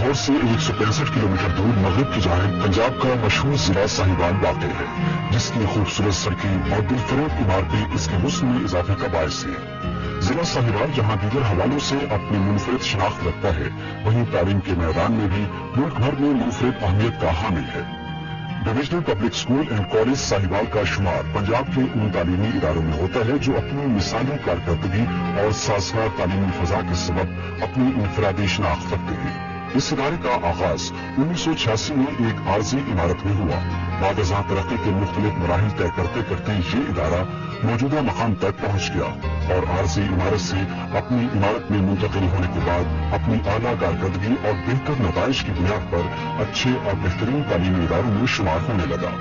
लाहौर से 165 किलोमीटर दूर मगरिब की जानिब पंजाब का मशहूर जिला साहिवाल वाक़ है, जिसकी खूबसूरत सड़कें और दिलफरेब इमारतें इसके हुस्न में इजाफे का बायस है। जिला साहिवाल जहां दीगर हवालों से अपनी मुनफरिद शनाख्त रखता है, वहीं तालीम के मैदान में भी मुल्क भर में मुनफरिद अहमियत का हामिल है। Divisional public school and college Sahiwal का शुमार पंजाब के उन तालीमी इदारों में होता है जो अपनी मिसाली कारकर्दगी और साजगार तालीमी फजा के सबब अपनी इनफरादी शनाख्त रखते हैं। इस इदारे का आगाज 1986 में एक आर्जी इमारत में हुआ। बाद अज़ां तरक्की के मुख्तलिफ मराहिल तय करते करते ये इदारा मौजूदा मकाम तक पहुंच गया और आर्जी इमारत से अपनी इमारत में मुंतकिल होने के बाद अपनी आला कारकर्दगी और बेहतर नताइज की बुनियाद पर अच्छे और बेहतरीन तालीमी इदारों में शुमार होने लगा।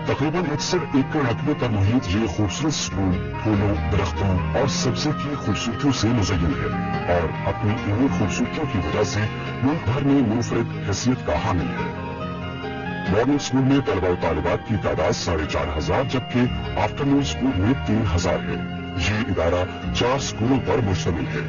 तकरीबन 61 एकड़ रकबे पर मुहित ये खूबसूरत स्कूल फूलों, दरख्तों और सब्जे की खूबसूरतियों से मुज़य्यन है और अपनी इन्हीं खूबसूरतियों की वजह से मुल्क भर में मुनफरिद हैसियत का हामिल है। मॉर्निंग स्कूल में तलबा और तालिबात की तादाद 4,500 जबकि आफ्टरनून स्कूल में 3,000 है। ये इदारा 4 स्कूलों पर मुश्तमिल है।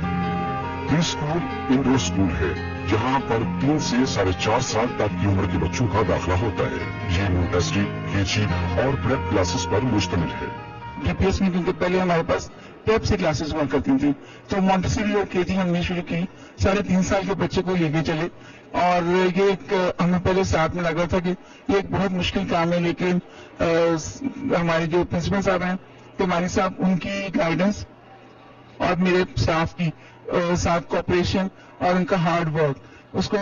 प्री स्कूल इंडोर स्कूल है, जहाँ पर 3 से 4.5 साल तक की उम्र के बच्चों का दाखिला होता है। ये मोंटेसरी, केजी और प्रेप क्लासेस पर मुश्तमिल है। डीपीएस में क्योंकि पहले हमारे पास प्रेप से क्लासेस हुआ करती थी, तो मोंटेसरी और केजी हमने शुरू की। 3.5 साल के बच्चे को लेके चले और ये एक हमें पहले साथ में लगा था कि ये एक बहुत मुश्किल काम है, लेकिन हमारे जो प्रिंसिपल साहब हैं तिवारी साहब, उनकी गाइडेंस और मेरे स्टाफ की साथ कोऑपरेशन और उनका हार्ड वर्क, उसको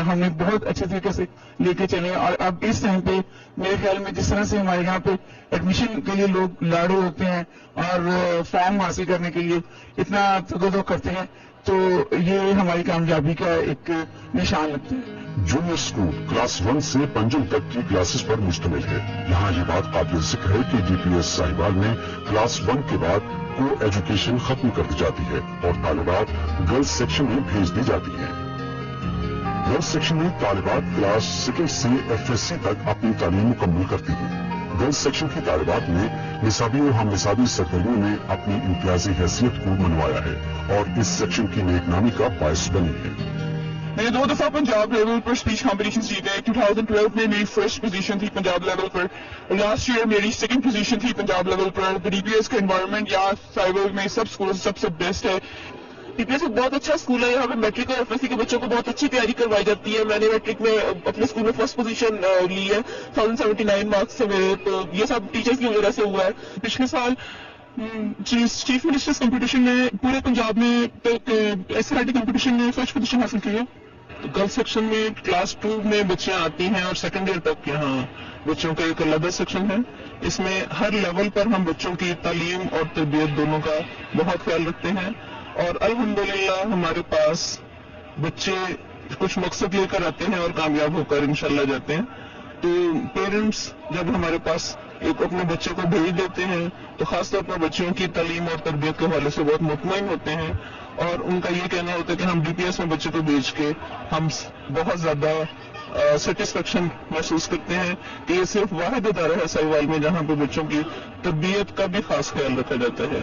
हमने बहुत अच्छे तरीके से लेके चले। और अब इस टाइम पे मेरे ख्याल में जिस तरह से हमारे यहाँ पे एडमिशन के लिए लोग लाड़े होते हैं और फॉर्म हासिल करने के लिए इतना तगदो करते हैं, तो ये हमारी कामयाबी का एक निशान लगता है। जूनियर स्कूल क्लास 1 से पंजम तक की क्लासेस पर मुश्तमिल है। यहाँ ये बात काबिल जिक्र है कि डीपीएस साहिवाल में क्लास 1 के बाद को एजुकेशन खत्म कर दी जाती है और तालिबात गर्ल्स सेक्शन में भेज दी जाती है। गर्ल्स सेक्शन में तालिबात क्लास 2 से FSC तक अपनी तालीम मुकम्मल करती हैं। गर्ल्स सेक्शन की तालिबात ने निसाबी और हम निसाबी सरगर्मियों में अपनी इम्तियाजी हैसियत को मनवाया है और इस सेक्शन की नेकनामी का बायस बनी है। मैंने 2 दफा पंजाब लेवल पर स्पीच कॉम्पिटिशन जीते। 2012 में मेरी फर्स्ट पोजीशन थी पंजाब लेवल पर, लास्ट ईयर मेरी सेकंड पोजीशन थी पंजाब लेवल पर। डीपीएस का एनवायरनमेंट यहाँ साहिवाल में सब स्कूलों से सबसे बेस्ट है। डीपीएस एक बहुत अच्छा स्कूल है। यहाँ पे मैट्रिक और एफएससी के बच्चों को बहुत अच्छी तैयारी करवाई जाती है। मैंने मैट्रिक में अपने स्कूल में फर्स्ट पोजीशन ली है, 1079 मार्क्स से मेरे, तो ये सब टीचर्स की वजह से हुआ है। पिछले साल चीफ मिनिस्टर्स कंपटीशन में पूरे पंजाब में एसआरटी कंपटीशन में फर्स्ट पोजीशन हासिल की है। तो गर्ल्स सेक्शन में क्लास 2 में बच्चियां आती हैं और सेकेंड ईयर तक यहाँ बच्चों का एक अलग सेक्शन है। इसमें हर लेवल पर हम बच्चों की तालीम और तरबियत दोनों का बहुत ख्याल रखते हैं और अल्हम्दुलिल्लाह हमारे पास बच्चे कुछ मकसद लेकर आते हैं और कामयाब होकर इंशाल्लाह जाते हैं। तो पेरेंट्स जब हमारे पास एक अपने बच्चे को भेज देते हैं तो खासतौर पर बच्चों की तालीम और तरबियत के हवाले से बहुत मुतमईन होते हैं और उनका ये कहना होता है कि हम डीपीएस में बच्चे को भेज के हम बहुत ज्यादा सेटिस्फेक्शन महसूस करते हैं कि ये सिर्फ वाहिद इदारा है साहिवाल में जहाँ पे बच्चों की तरबियत का भी खास ख्याल रखा जाता है।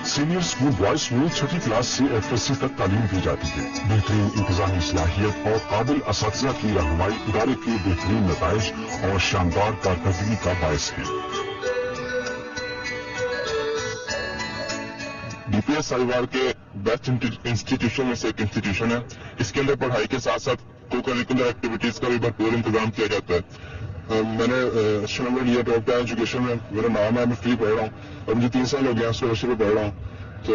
सीनियर स्कूल बॉयज में 6ठी क्लास से FSC तक तालीम दी जाती है। बेहतरीन इंतजामी सलाहियत और काबिल असातिज़ा की रहनुमाई इदारे के बेहतरीन नताइज और शानदार कारकर्दगी का बायस है। डीपीएस साहिवाल के बेस्ट इंस्टीट्यूशन में से एक इंस्टीट्यूशन है। इसके अंदर पढ़ाई के साथ साथ को करिकुलर एक्टिविटीज का भी भरपूर इंतजाम किया जाता है। मैंने स्टूडेंट ईयर 12 एजुकेशन में मेरा नाम है, मैं फ्री पढ़ रहा हूँ और मुझे 3 साल हो गया स्कॉलरशिप पे पढ़ रहा हूँ। तो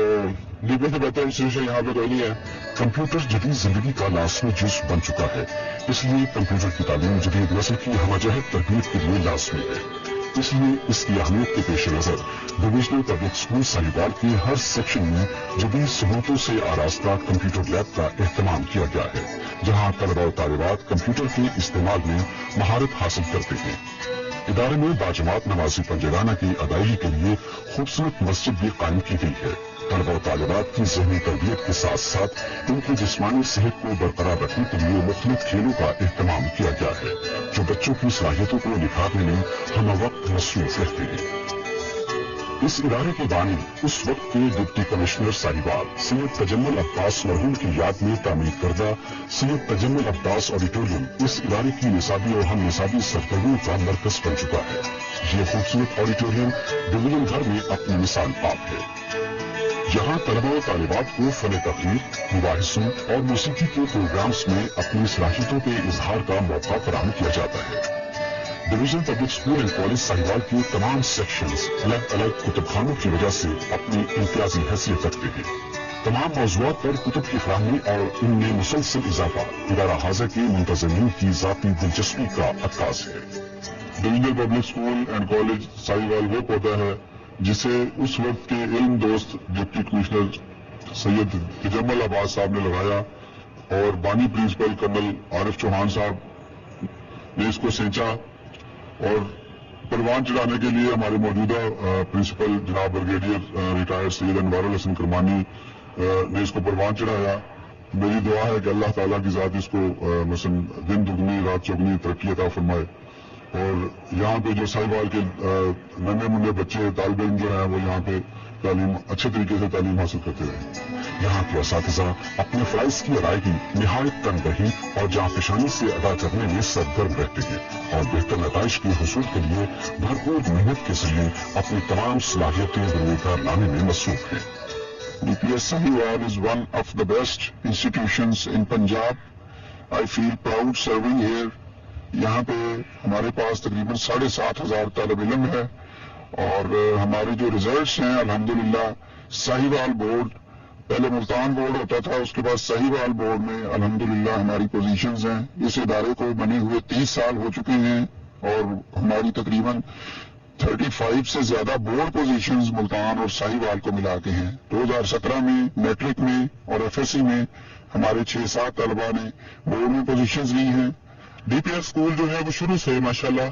डीपीएस से बेहतर इंस्टीट्यूशन यहाँ पे कोई नहीं है। कंप्यूटर जदीद जिंदगी का लाजमी जुज़ बन चुका है, इसलिए कंप्यूटर की तालीम जदीद नस्ल की हमजहत तरबियत के लिए लाजमी है। इसलिए इसकी अहमियत के पेश नजर डिविजनल पब्लिक स्कूल साहिवाल के हर सेक्शन में जदीद सहूलतों से आरास्ता कंप्यूटर लैब का एहतमाम किया गया है, जहां तलबा और तालिबात कंप्यूटर के इस्तेमाल में महारत हासिल करते हैं। इदारे में बाजमात नमाजी पंजगाना की अदायगी के लिए खूबसूरत मस्जिद भी कायम की गई है। तलबा और तालिबात की ज़हनी तरबियत के साथ साथ उनकी जिस्मानी सेहत को बरकरार रखने के लिए मुख्तलिफ खेलों का एहतमाम किया गया है, जो बच्चों की सलाहियतों को निखारने में हम वक्त मसरूफ रहते हैं। इस इदारे के बानी उस वक्त के डिप्टी कमिश्नर साहिबाल सैयद तजम्मुल अब्बास मरहूम की याद में तामीर करदा सैयद तजम्मुल अब्बास ऑडिटोरियम इस इदारे की निसाबी और हम निसाबी सरगर्मियों का मरकज बन चुका है। ये खूबसूरत ऑडिटोरियम डिवीजन भर में अपनी मिसाल आप है। यहाँ तलबा और तालिबात को फन तकरीर, मुबाहिसों और मौसीकी के प्रोग्राम्स में अपनी सलाहियतों के इजहार का मौका फराहम किया जाता है। Division public school and college Sahiwal के तमाम सेक्शंस अलग अलग कुतुबखानों की वजह से अपनी इम्तियाजी हैसियत रखते हैं। तमाम मौज़ूआत पर कुतुब की फराहमी और इनमें मुसलसल इजाफा इदारा हाज़ा के मुंतज़मीन की ज़ाती दिलचस्पी का अक्कास है। Divisional public school and college Sahiwal वो पौधा है जिसे उस वक्त के इल्म दोस्त डिप्टी कमिश्नर सैयद तजम्मुल अब्बास साहब ने लगाया और बानी प्रिंसिपल कर्नल आरिफ चौहान साहब ने इसको सेंचा और परवान चढ़ाने के लिए हमारे मौजूदा प्रिंसिपल जनाब ब्रिगेडियर रिटायर्ड सैयद अनवारुल हसन करमानी ने इसको परवान चढ़ाया। मेरी दुआ है कि अल्लाह ताला की ज़ात इसको मसलन दिन दुगनी रात चौगनी तरक्की अता फरमाए और यहाँ पे जो साहिवाल के नन्हे मुन्ने बच्चे तालिब इल्म जो हैं वो यहाँ पे तालीम अच्छे तरीके से तालीम हासिल करते रहे। यहाँ के असातिज़ा अपने फ़राइज़ की अदायगी निहायत तनबही और जांफशानी से अदा करने में सरगर्म रहते हैं और बेहतर नताइज के हुसूल के लिए भरपूर मेहनत के जरिए अपनी तमाम सलाहियतें दुनियादार लाने में मसरूफ हैं। DPS Sahiwal is one of the best institutions in Punjab. I feel proud serving here. यहाँ पे हमारे पास तकरीबन 7,500 तालिब इल्म है और हमारे जो रिजल्ट्स हैं अल्हम्दुलिल्लाह साहिवाल बोर्ड, पहले मुल्तान बोर्ड होता था, उसके बाद साहिवाल बोर्ड में अल्हम्दुलिल्लाह हमारी पोजीशंस हैं। इस इदारे को बने हुए 30 साल हो चुके हैं और हमारी तकरीबन 35 से ज्यादा बोर्ड पोजीशंस मुल्तान और साहिवाल को मिला के हैं। 2017 में मैट्रिक में और FSC में हमारे 6-7 तलबा ने बोर्ड में पोजीशंस ली हैं। डीपीएस स्कूल जो है वो शुरू से माशाल्लाह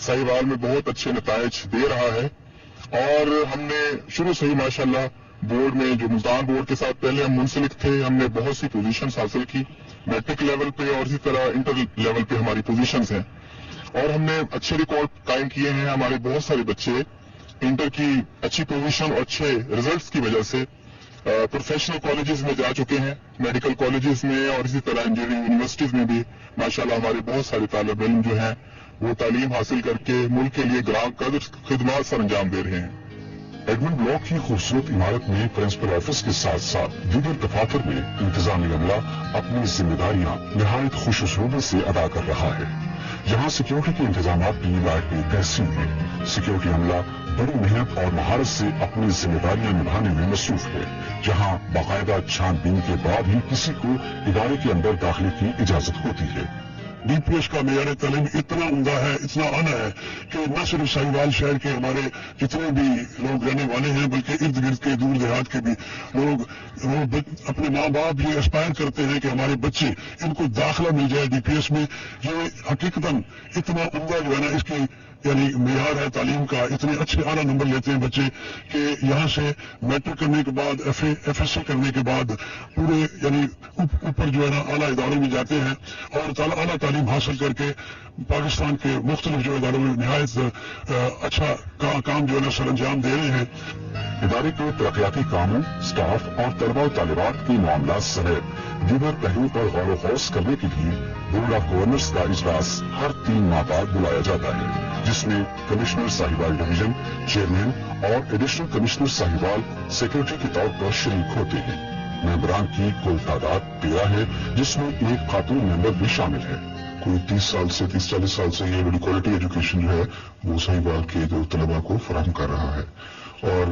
साहिवाल में बहुत अच्छे नताइज दे रहा है और हमने शुरू से ही माशाल्लाह बोर्ड में जो मुल्तान बोर्ड के साथ पहले हम मुंसलिक थे, हमने बहुत सी पोजीशंस हासिल की मैट्रिक लेवल पे और इसी तरह इंटर लेवल पे हमारी पोजीशंस हैं और हमने अच्छे रिकॉर्ड कायम किए हैं। हमारे बहुत सारे बच्चे इंटर की अच्छी पोजीशन और अच्छे रिजल्ट्स की वजह से प्रोफेशनल कॉलेजेस में जा चुके हैं, मेडिकल कॉलेजेस में और इसी तरह इंजीनियरिंग यूनिवर्सिटीज में भी माशाल्लाह हमारे बहुत सारे तालिब इल्म जो हैं वो तालीम हासिल करके मुल्क के लिए ग्रांट खिदमत सर अंजाम दे रहे हैं। एडमंड ब्लॉक की खूबसूरत इमारत में प्रिंसिपल ऑफिस के साथ साथ दीगर दफातर में इंतजामी अमला अपनी जिम्मेदारियां निहायत खुश उसलूबी से अदा कर रहा है। यहाँ सिक्योरिटी के इंतजाम भी लायक तहसीन है। सिक्योरिटी अमला बड़ी मेहनत और महारत से अपनी जिम्मेदारियां निभाने में मसरूफ है। यहाँ बाकायदा छानबीन के बाद ही किसी को इदारे के अंदर दाखिले की इजाजत होती है। डीपीएस का मेयार तालीम इतना उम्दा है, इतना आला है कि न सिर्फ साहिवाल शहर के हमारे जितने भी लोग रहने वाले हैं बल्कि इर्द गिर्द के दूर देहात के भी लोग अपने माँ बाप ये एस्पायर करते हैं कि हमारे बच्चे इनको दाखिला मिल जाए डीपीएस में। ये हकीकतन इतना उम्दा जो है ना इसकी यानी मेयार है तालीम का, इतने अच्छे आला नंबर लेते हैं बच्चे कि यहाँ से मैट्रिक करने के बाद FSC करने के बाद पूरे यानी ऊपर जो है ना आला इदारों में जाते हैं और आला तालीम हासिल करके पाकिस्तान के मुख्तलिफ जो इदारों में निहायत अच्छा काम जो है ना सर अंजाम दे रहे हैं। इदारे के तरक्याती कामों, स्टाफ और तलबा तालिबात के मामला समेत दीगर पहलुओं पर गौर व खौस करने के लिए बोर्ड ऑफ गवर्नर्स का इजलास हर 3 माह बाद बुलाया जाता है, जिसमें कमिश्नर साहिवाल डिवीजन, चेयरमैन और एडिशनल कमिश्नर साहिवाल सेक्रेटरी के तौर पर शरीक होते हैं। मेंबरान की कुल तादाद 13 है, जिसमें एक खातून मेंबर भी शामिल है। कोई 30-40 साल से ये बड़ी क्वालिटी एजुकेशन जो है वो साहिवाल के जो तलबा को फराहम कर रहा है और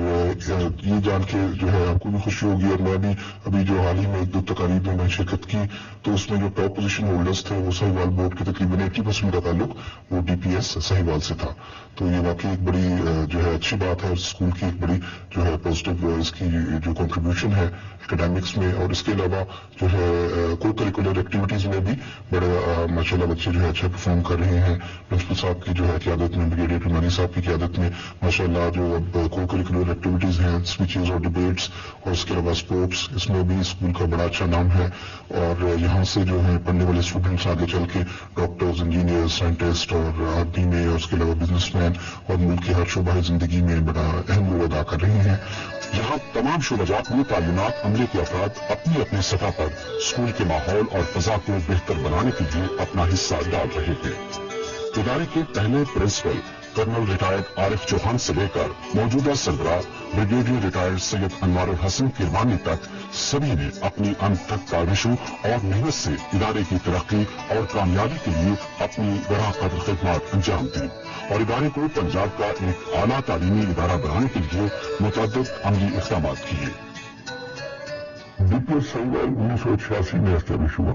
ये जान के जो है आपको भी खुशी होगी और मैं भी अभी जो हाल ही में 2 तकारीब में शिरकत की तो उसमें जो टॉप पोजीशन होल्डर्स थे वो साहिवाल बोर्ड के तकरीबन 80% का ताल्लुक वो डीपीएस साहिवाल से था। तो ये वाकई एक बड़ी जो है अच्छी बात है, स्कूल की एक बड़ी जो है पॉजिटिव इसकी जो कंट्रीब्यूशन है एकेडमिक्स में और इसके अलावा जो है को करिकुलर एक्टिविटीज में भी बड़े माशाल्लाह बच्चे जो है अच्छा परफॉर्म कर रहे हैं। प्रिंसिपल साहब की जो है क़यादत में, ब्रिगेडियर करमानी साहब की क़यादत में माशाल्लाह जो अब को کریکولر ایکٹیویٹیز ہیں, اسپیچز اور ڈبیٹس, اور اس کے علاوہ اسپورٹس. اس میں بھی اسکول کا بڑا اچھا نام ہے, اور یہاں سے جو ہے پڑھنے والے اسٹوڈنٹس آگے چل کے ڈاکٹرز, انجینئر, سائنٹسٹ اور آرمی میں, اور اس کے علاوہ بزنس مین اور ملک کے ہر شعبہ زندگی میں بڑا اہم رول ادا کر رہے ہیں. یہاں تمام شعبہ جات میں تعلیمات عملے کے افراد اپنی اپنی سطح پر اسکول کے ماحول اور فضا کو بہتر بنانے کے لیے اپنا حصہ ڈال رہے ہیں. ادارے کے پہلے پرنسپل کرنل ریٹائرڈ عارف چوہان سے لے کر موجودہ سربراہ بریگیڈیئر ریٹائرڈ سید انوار الحسن کرمانی تک سبھی نے اپنی انتھک کاوشوں اور محنت سے ادارے کی ترقی اور کامیابی کے لیے اپنی بڑا قدر خدمات انجام دی اور ادارے کو پنجاب کا ایک اعلیٰ تعلیمی ادارہ بنانے کے لیے متعدد عملی اقدامات کیے. DPS ساہیوال 1986 میں اسٹیبلش ہوا.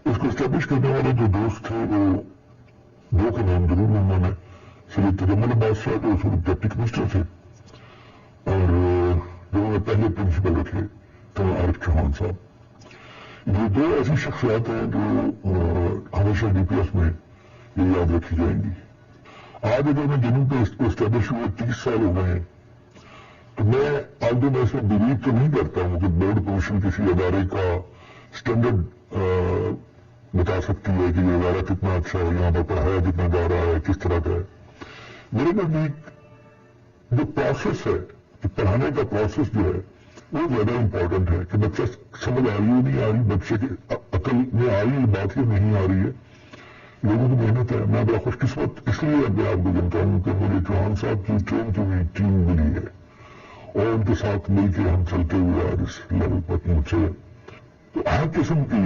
اس کو اسٹیبلش کرنے والے جو دوست تھے وہ دو کے نام ضرور لوں گا میں. سید تجمل عباس صاحب جو اس وقت ڈپٹی کمشنر تھے, اور جو میں پہلے پرنسپل رکھے تو عارف چوہان صاحب. یہ دو ایسی شخصیات ہیں جو ہمیشہ DPS میں یہ یاد رکھی جائیں گی. آج اگر میں جنوب پہ اس کو اسٹیبلش ہوئے 30 سال ہو گئے ہیں, تو میں آج میں اس میں بلیو تو نہیں کرتا ہوں کہ بورڈ کمیشن کسی ادارے کا اسٹینڈرڈ بتا سکتی ہے کہ یہ ادارہ کتنا اچھا ہے, یہاں پر پڑھایا کتنا جا رہا ہے, کس طرح کا ہے. میرے نزدیک جو پروسیس ہے, کہ پڑھانے کا پروسیس جو ہے وہ زیادہ امپورٹنٹ ہے. کہ بچہ سمجھ آ رہی ہے نہیں آ رہی, بچے کی عقل میں آ رہی ہے بات ہی نہیں آ رہی ہے, لوگوں کی محنت ہے. میں بڑا خوش قسمت اس لیے اپنے آپ کو جانتا ہوں کہ مجھے چوہان صاحب کی ٹرین کی ہوئی ٹیم ملی ہے, اور ان کے ساتھ مل کے ہم چلتے ہوئے آج اس لیول پر پہنچے. تو ہر قسم کی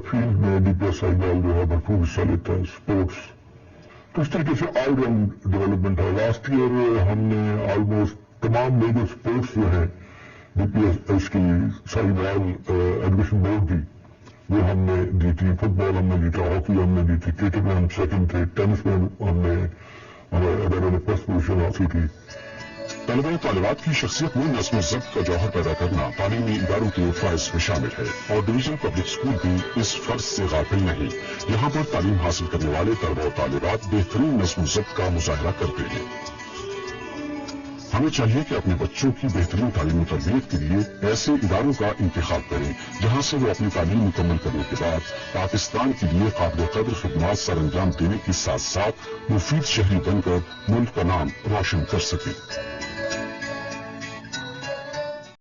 فیلڈ میں DPS ساہیوال جو ہے بھرپور حصہ لیتا ہے. اسپورٹس تو اس طریقے سے آل راؤنڈ ڈیولپمنٹ ہے. لاسٹ ایئر ہم نے آلموسٹ تمام میجر اسپورٹس جو ہیں DPS اس کی ساہیوال ایجوکیشن بورڈ کی, وہ ہم نے جیتی. فٹ بال ہم نے جیتا, ہاکی ہم نے جیتی, کرکٹ میں ہم سیکنڈ تھے, ٹینس میں ہم نے ہمارے ادارے نے فرسٹ پوزیشن حاصل کی. طلبہ و طالبات کی شخصیت میں نظم و ضبط کا جوہر پیدا کرنا تعلیمی اداروں کے فرائض میں شامل ہے, اور ڈویژن پبلک اسکول بھی اس فرض سے غافل نہیں. یہاں پر تعلیم حاصل کرنے والے طلبہ و طالبات بہترین نظم و ضبط کا مظاہرہ کرتے ہیں. ہمیں چاہیے کہ اپنے بچوں کی بہترین تعلیمی تربیت کے لیے ایسے اداروں کا انتخاب کریں جہاں سے وہ اپنی تعلیم مکمل کرنے کے بعد پاکستان کے لیے قابل قدر خدمات سر انجام دینے کے ساتھ ساتھ مفید شہری بن کر ملک کا نام روشن کر سکیں.